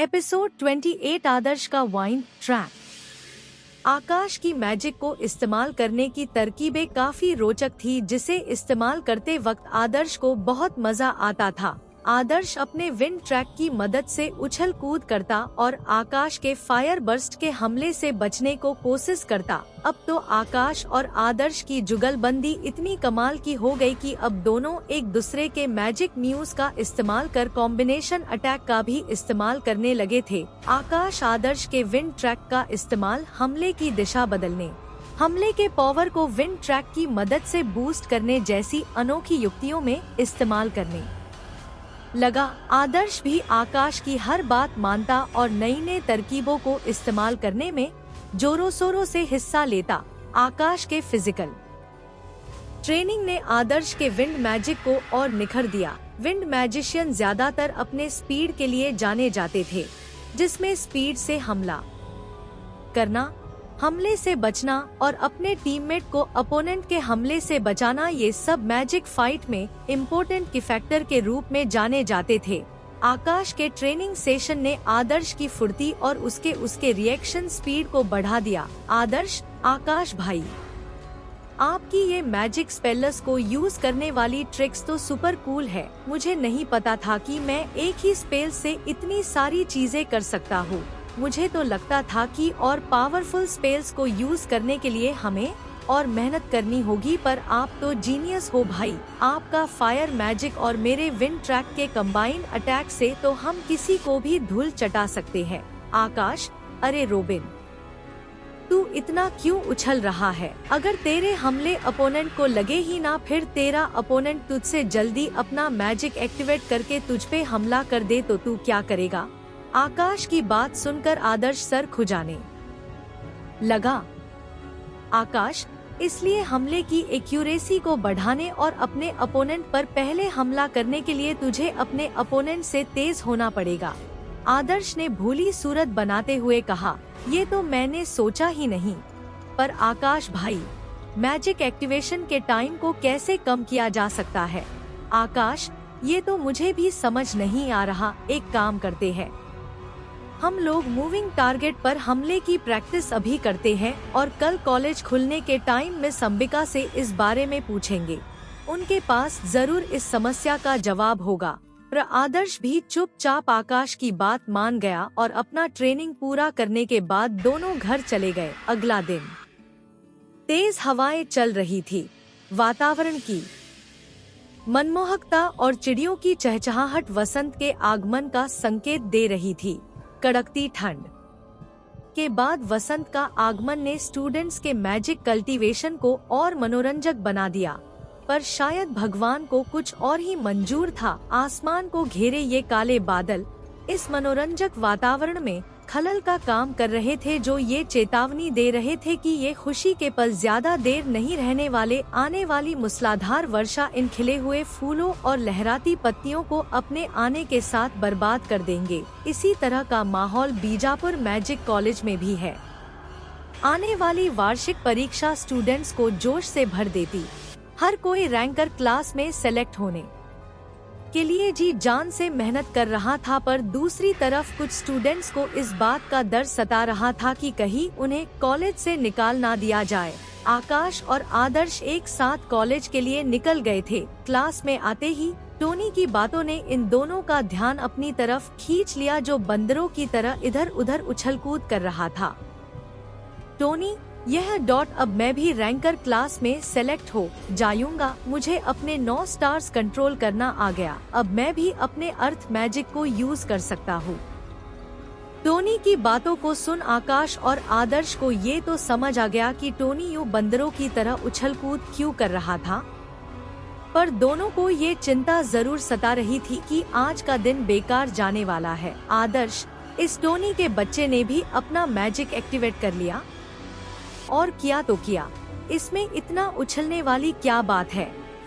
Episode 28 आदर्श का wine trap. आकाश की magic को इस्तेमाल करने की तरकीबें काफी रोचक थी, जिसे इस्तेमाल करते वक्त आदर्श को बहुत मजा आता था। आदर्श अपने विंड ट्रैक की मदद से उछल कूद करता और आकाश के फायर बर्स्ट के हमले से बचने को कोशिश करता। अब तो आकाश और आदर्श की जुगलबंदी इतनी कमाल की हो गई कि अब दोनों एक दूसरे के मैजिक न्यूज का इस्तेमाल कर कॉम्बिनेशन अटैक का भी इस्तेमाल करने लगे थे। आकाश आदर्श के विंड ट्रैक का इस्तेमाल हमले की दिशा बदलने, हमले के पावर को विंड ट्रैक की मदद से बूस्ट करने जैसी अनोखी युक्तियों में इस्तेमाल करने लगा। आदर्श भी आकाश की हर बात मानता और नई नई तरकीबों को इस्तेमाल करने में जोरों शोरों से हिस्सा लेता। आकाश के फिजिकल ट्रेनिंग ने आदर्श के विंड मैजिक को और निखर दिया। विंड मैजिशियन ज्यादातर अपने स्पीड के लिए जाने जाते थे, जिसमें स्पीड से हमला करना, हमले से बचना और अपने टीममेट को अपोनेंट के हमले से बचाना, ये सब मैजिक फाइट में इम्पोर्टेंट की फैक्टर के रूप में जाने जाते थे। आकाश के ट्रेनिंग सेशन ने आदर्श की फुर्ती और उसके रिएक्शन स्पीड को बढ़ा दिया। आदर्श, आकाश भाई, आपकी ये मैजिक स्पेल्स को यूज करने वाली ट्रिक्स तो सुपर कूल है। मुझे नहीं पता था कि मैं एक ही स्पेल से इतनी सारी चीजें कर सकता हूँ। मुझे तो लगता था कि और पावरफुल स्पेल्स को यूज करने के लिए हमें और मेहनत करनी होगी, पर आप तो जीनियस हो भाई। आपका फायर मैजिक और मेरे विंड ट्रैक के कंबाइंड अटैक से तो हम किसी को भी धूल चटा सकते हैं। आकाश, अरे रोबिन, तू इतना क्यों उछल रहा है? अगर तेरे हमले अपोनेंट को लगे ही ना, फिर तेरा अपोनेंट तुझसे जल्दी अपना मैजिक एक्टिवेट करके तुझ पे हमला कर दे तो तू क्या करेगा? आकाश की बात सुनकर आदर्श सर खुजाने लगा। आकाश, इसलिए हमले की एक्यूरेसी को बढ़ाने और अपने अपोनेंट पर पहले हमला करने के लिए तुझे अपने अपोनेंट से तेज होना पड़ेगा। आदर्श ने भूली सूरत बनाते हुए कहा, ये तो मैंने सोचा ही नहीं। पर आकाश भाई, मैजिक एक्टिवेशन के टाइम को कैसे कम किया जा सकता है? आकाश, ये तो मुझे भी समझ नहीं आ रहा। एक काम करते हैं, हम लोग मूविंग टारगेट पर हमले की प्रैक्टिस अभी करते हैं और कल कॉलेज खुलने के टाइम में अंबिका से इस बारे में पूछेंगे। उनके पास जरूर इस समस्या का जवाब होगा। पर आदर्श भी चुपचाप आकाश की बात मान गया और अपना ट्रेनिंग पूरा करने के बाद दोनों घर चले गए। अगला दिन तेज हवाएं चल रही थी। वातावरण की मनमोहकता और चिड़ियों की चहचहाहट वसंत के आगमन का संकेत दे रही थी। कड़कती ठंड के बाद वसंत का आगमन ने स्टूडेंट्स के मैजिक कल्टीवेशन को और मनोरंजक बना दिया, पर शायद भगवान को कुछ और ही मंजूर था। आसमान को घेरे ये काले बादल इस मनोरंजक वातावरण में खलल का काम कर रहे थे, जो ये चेतावनी दे रहे थे कि ये खुशी के पल ज्यादा देर नहीं रहने वाले। आने वाली मूसलाधार वर्षा इन खिले हुए फूलों और लहराती पत्तियों को अपने आने के साथ बर्बाद कर देंगे। इसी तरह का माहौल बीजापुर मैजिक कॉलेज में भी है। आने वाली वार्षिक परीक्षा स्टूडेंट्स को जोश से भर देती। हर कोई रैंकर क्लास में सेलेक्ट होने के लिए जी जान से मेहनत कर रहा था, पर दूसरी तरफ कुछ स्टूडेंट्स को इस बात का डर सता रहा था कि कहीं उन्हें कॉलेज से निकाल ना दिया जाए। आकाश और आदर्श एक साथ कॉलेज के लिए निकल गए थे। क्लास में आते ही टोनी की बातों ने इन दोनों का ध्यान अपनी तरफ खींच लिया, जो बंदरों की तरह इधर उधर उछल कूद कर रहा था। टोनी, यह डॉट, अब मैं भी रैंकर क्लास में सेलेक्ट हो जाऊंगा। मुझे अपने 9 स्टार्स कंट्रोल करना आ गया। अब मैं भी अपने अर्थ मैजिक को यूज कर सकता हूँ। टोनी की बातों को सुन आकाश और आदर्श को ये तो समझ आ गया कि टोनी यूं बंदरों की तरह उछल कूद क्यों कर रहा था, पर दोनों को ये चिंता जरूर सता रही थी कि आज का दिन बेकार जाने वाला है। आदर्श, इस टोनी के बच्चे ने भी अपना मैजिक एक्टिवेट कर लिया? और किया तो किया, इसमें इतना उछलने वाली क्या बात है?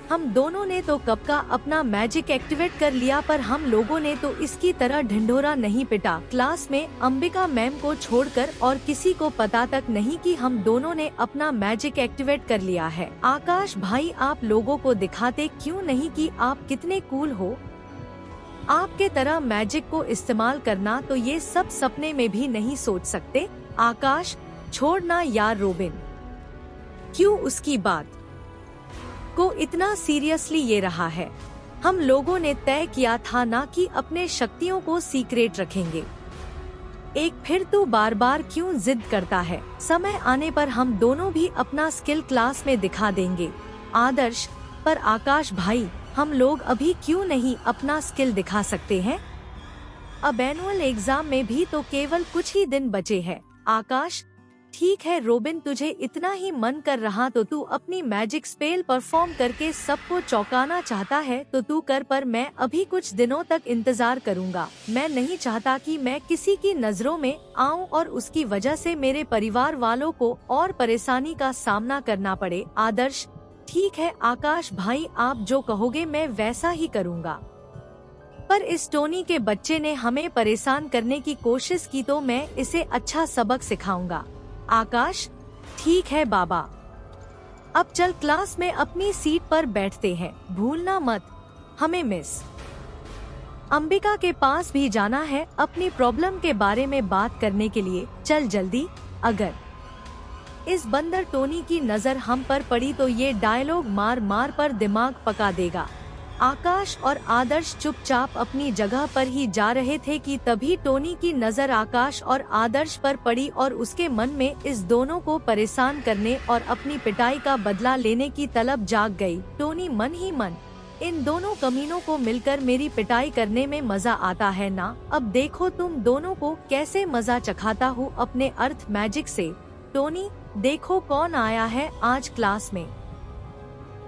हम दोनों ने तो कब का अपना मैजिक एक्टिवेट कर लिया, पर हम लोगों ने तो इसकी तरह ढिंढोरा नहीं पिटा। क्लास में अंबिका मैम को छोड़कर और किसी को पता तक नहीं कि हम दोनों ने अपना मैजिक एक्टिवेट कर लिया है। आकाश भाई, आप लोगों को दिखाते क्यों नहीं कि आप कितने कूल हो? आपके तरह मैजिक को इस्तेमाल करना तो ये सब सपने में भी नहीं सोच सकते। आकाश, छोड़ना यार रोबिन। क्यों उसकी बात को इतना सीरियसली ये रहा है? हम लोगों ने तय किया था ना कि अपने शक्तियों को सीक्रेट रखेंगे। एक फिर तू बार बार क्यों जिद करता है? समय आने पर हम दोनों भी अपना स्किल क्लास में दिखा देंगे। आदर्श, पर आकाश भाई, हम लोग अभी क्यों नहीं अपना स्किल दिखा सकते हैं? अब एनुअल एग्जाम में भी तो केवल कुछ ही दिन बचे हैं। आकाश, ठीक है रोबिन, तुझे इतना ही मन कर रहा तो तू अपनी मैजिक स्पेल परफॉर्म करके सबको चौंकाना चाहता है तो तू कर, पर मैं अभी कुछ दिनों तक इंतजार करूंगा। मैं नहीं चाहता कि मैं किसी की नजरों में आऊं और उसकी वजह से मेरे परिवार वालों को और परेशानी का सामना करना पड़े। आदर्श, ठीक है आकाश भाई, आप जो कहोगे मैं वैसा ही करूँगा। पर इस टोनी के बच्चे ने हमें परेशान करने की कोशिश की तो मैं इसे अच्छा सबक सिखाऊंगा। आकाश, ठीक है बाबा। अब चल क्लास में अपनी सीट पर बैठते हैं। भूलना मत, हमें मिस अंबिका के पास भी जाना है अपनी प्रॉब्लम के बारे में बात करने के लिए। चल जल्दी। अगर इस बंदर टोनी की नजर हम पर पड़ी तो ये डायलॉग मार मार पर दिमाग पका देगा। आकाश और आदर्श चुपचाप अपनी जगह पर ही जा रहे थे कि तभी टोनी की नजर आकाश और आदर्श पर पड़ी और उसके मन में इस दोनों को परेशान करने और अपनी पिटाई का बदला लेने की तलब जाग गई। टोनी मन ही मन, इन दोनों कमीनों को मिलकर मेरी पिटाई करने में मजा आता है ना। अब देखो तुम दोनों को कैसे मजा चखाता हूँ अपने अर्थ मैजिक से। टोनी, देखो कौन आया है आज क्लास में।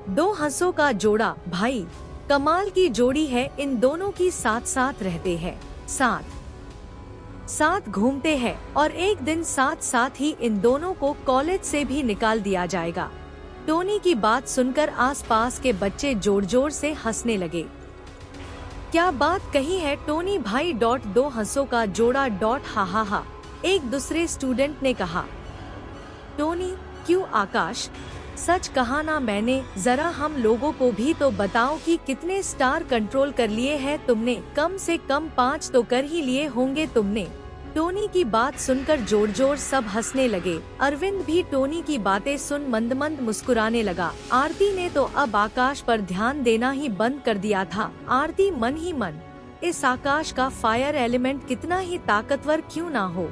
दो हंसों का जोड़ा, भाई कमाल की जोड़ी है। इन दोनों की साथ साथ रहते हैं, साथ साथ घूमते हैं और एक दिन साथ साथ ही इन दोनों को कॉलेज से भी निकाल दिया जाएगा। टोनी की बात सुनकर आसपास के बच्चे जोर जोर से हंसने लगे। क्या बात कही है टोनी भाई, दो हंसों का जोड़ा, हा हा हा, एक दूसरे स्टूडेंट ने कहा। टोनी, क्यों आकाश, सच कहा ना मैंने, जरा हम लोगों को भी तो बताओ कि कितने स्टार कंट्रोल कर लिए हैं तुमने। कम से कम 5 तो कर ही लिए होंगे तुमने। टोनी की बात सुनकर जोर जोर सब हंसने लगे। अरविंद भी टोनी की बातें सुन मंद मंद मुस्कुराने लगा। आरती ने तो अब आकाश पर ध्यान देना ही बंद कर दिया था। आरती मन ही मन, इस आकाश का फायर एलिमेंट कितना ही ताकतवर क्यों ना हो,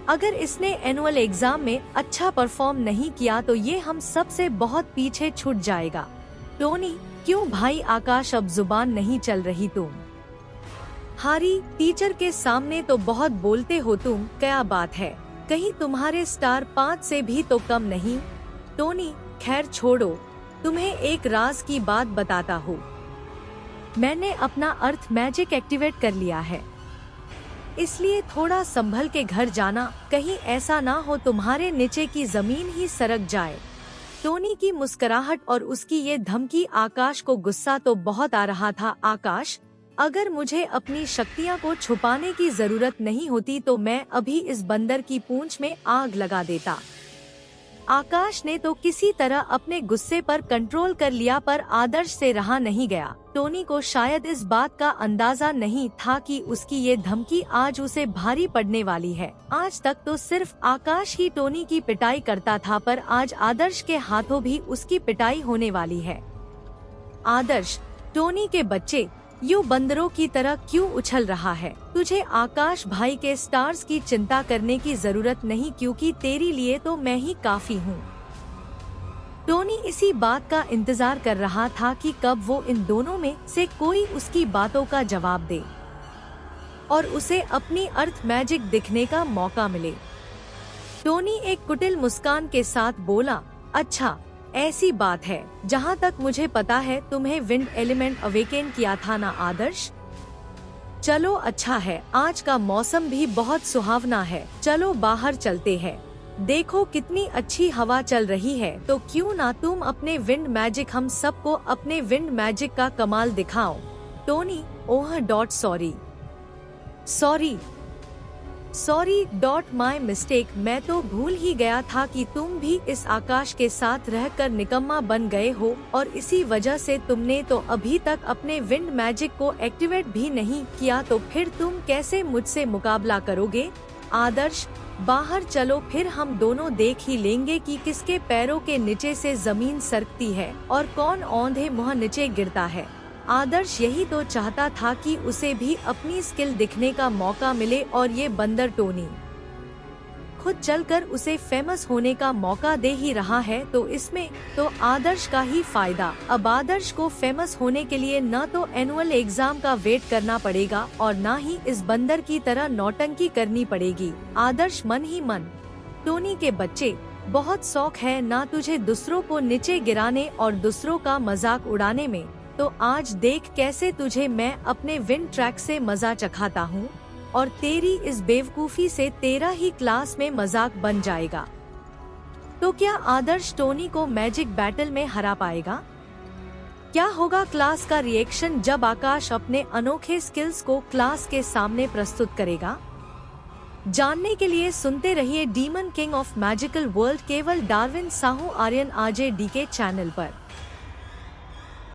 अगर इसने एनुअल एग्जाम में अच्छा परफॉर्म नहीं किया तो ये हम सब से बहुत पीछे छूट जाएगा। टोनी, क्यों भाई आकाश, अब जुबान नहीं चल रही तुम? हारी, टीचर के सामने तो बहुत बोलते हो तुम, क्या बात है, कहीं तुम्हारे स्टार 5 से भी तो कम नहीं? टोनी, खैर छोड़ो, तुम्हें एक राज की बात बताता हूँ। मैंने अपना अर्थ मैजिक एक्टिवेट कर लिया है, इसलिए थोड़ा संभल के घर जाना, कहीं ऐसा ना हो तुम्हारे नीचे की जमीन ही सरक जाए। टोनी की मुस्कुराहट और उसकी ये धमकी आकाश को गुस्सा तो बहुत आ रहा था। आकाश, अगर मुझे अपनी शक्तियाँ को छुपाने की जरूरत नहीं होती तो मैं अभी इस बंदर की पूंछ में आग लगा देता। आकाश ने तो किसी तरह अपने गुस्से पर कंट्रोल कर लिया, पर आदर्श से रहा नहीं गया। टोनी को शायद इस बात का अंदाजा नहीं था कि उसकी ये धमकी आज उसे भारी पड़ने वाली है। आज तक तो सिर्फ आकाश ही टोनी की पिटाई करता था, पर आज आदर्श के हाथों भी उसकी पिटाई होने वाली है। आदर्श, टोनी के बच्चे, यूं बंदरों की तरह क्यों उछल रहा है? तुझे आकाश भाई के स्टार्स की चिंता करने की जरूरत नहीं, क्योंकि तेरे लिए तो मैं ही काफी हूँ। टोनी इसी बात का इंतजार कर रहा था कि कब वो इन दोनों में से कोई उसकी बातों का जवाब दे और उसे अपनी अर्थ मैजिक दिखने का मौका मिले। टोनी एक कुटिल मुस्कान के साथ बोला, अच्छा ऐसी बात है, जहाँ तक मुझे पता है तुम्हें विंड एलिमेंट अवेकेन किया था ना आदर्श? चलो अच्छा है, आज का मौसम भी बहुत सुहावना है, चलो बाहर चलते हैं। देखो कितनी अच्छी हवा चल रही है, तो क्यों ना तुम अपने विंड मैजिक, हम सबको अपने विंड मैजिक का कमाल दिखाओ। Tony, oh sorry sorry, my mistake, मैं तो भूल ही गया था कि तुम भी इस आकाश के साथ रहकर निकम्मा बन गए हो और इसी वजह से तुमने तो अभी तक अपने विंड मैजिक को एक्टिवेट भी नहीं किया, तो फिर तुम कैसे मुझसे मुकाबला करोगे? आदर्श, बाहर चलो, फिर हम दोनों देख ही लेंगे कि किसके पैरों के नीचे से जमीन सरकती है और कौन औंधे मुंह नीचे गिरता है। आदर्श यही तो चाहता था कि उसे भी अपनी स्किल दिखने का मौका मिले और ये बंदर टोनी खुद चलकर उसे फेमस होने का मौका दे ही रहा है, तो इसमें तो आदर्श का ही फायदा। अब आदर्श को फेमस होने के लिए न तो एनुअल एग्जाम का वेट करना पड़ेगा और न ही इस बंदर की तरह नौटंकी करनी पड़ेगी। आदर्श मन ही मन, टोनी के बच्चे, बहुत शौक है ना तुझे दूसरों को नीचे गिराने और दूसरों का मजाक उड़ाने में, तो आज देख कैसे तुझे मैं अपने विंड ट्रैक से मजा चखाता हूँ और तेरी इस बेवकूफी से तेरा ही क्लास में मजाक बन जाएगा। तो क्या आदर्श टोनी को मैजिक बैटल में हरा पाएगा? क्या होगा क्लास का रिएक्शन जब आकाश अपने अनोखे स्किल्स को क्लास के सामने प्रस्तुत करेगा? जानने के लिए सुनते रहिए demon king of magical world केवल Darwin Sahu Aryan RJ D के चैनल पर।